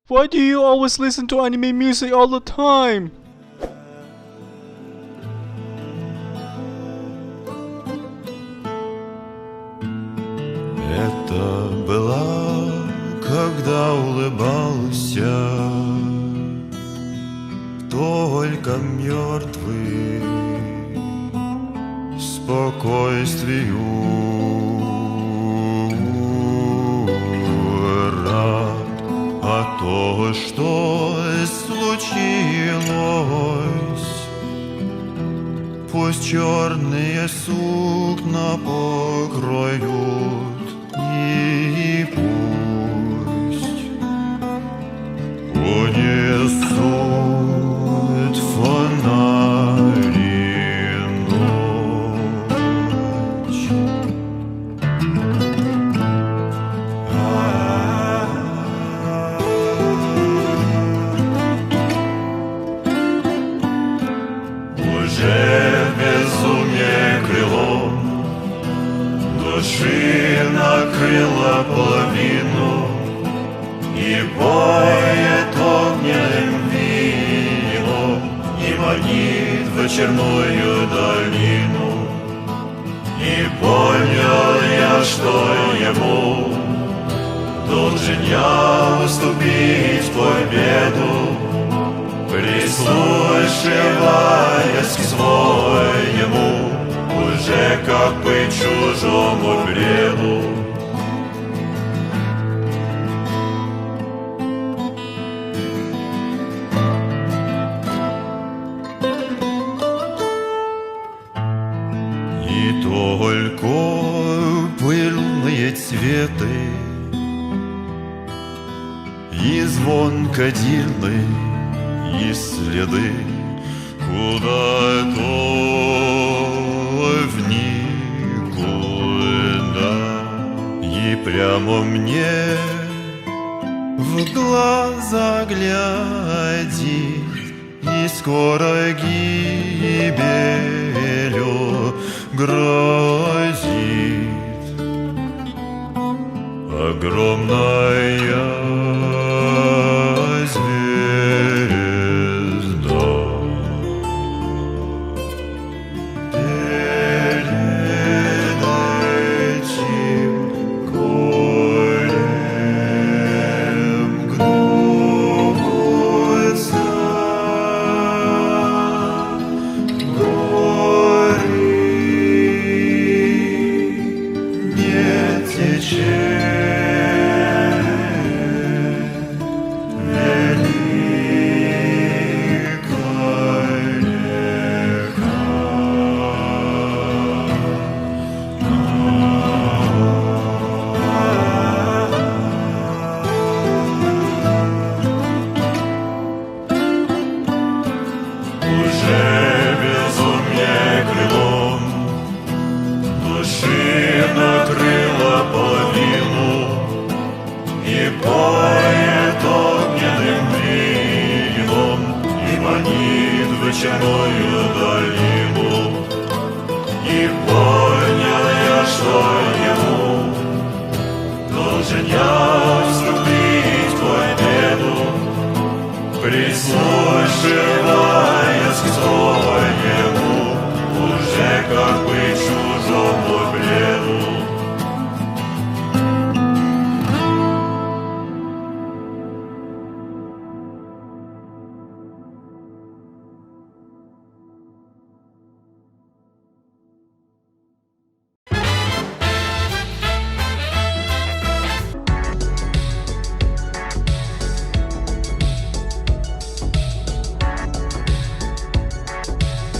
Why do you always listen to anime music all the time? Это была, когда улыбался только мертвый спокойствию рад, а то, что случилось, пусть черные сукна покроют, и пусть унесут фонари ночь. Уже безумие крылом души накрыла половину и поет огненным вином и манит в вечерную долину. И понял я, что ему должен я уступить победу, прислушиваясь к своему, уже как бы чужому бреду. И только пыльные цветы и звон кадилы, и следы куда-то в никуда, и прямо мне в глаза глядит, и скоро гибелью грозит огромная звезда. Перед этим горем гнутся гори, не течет накрыла половину и поет огненным вином и манит в вечерную долину. И понял я, что ему должен я уступить победу, прислушиваясь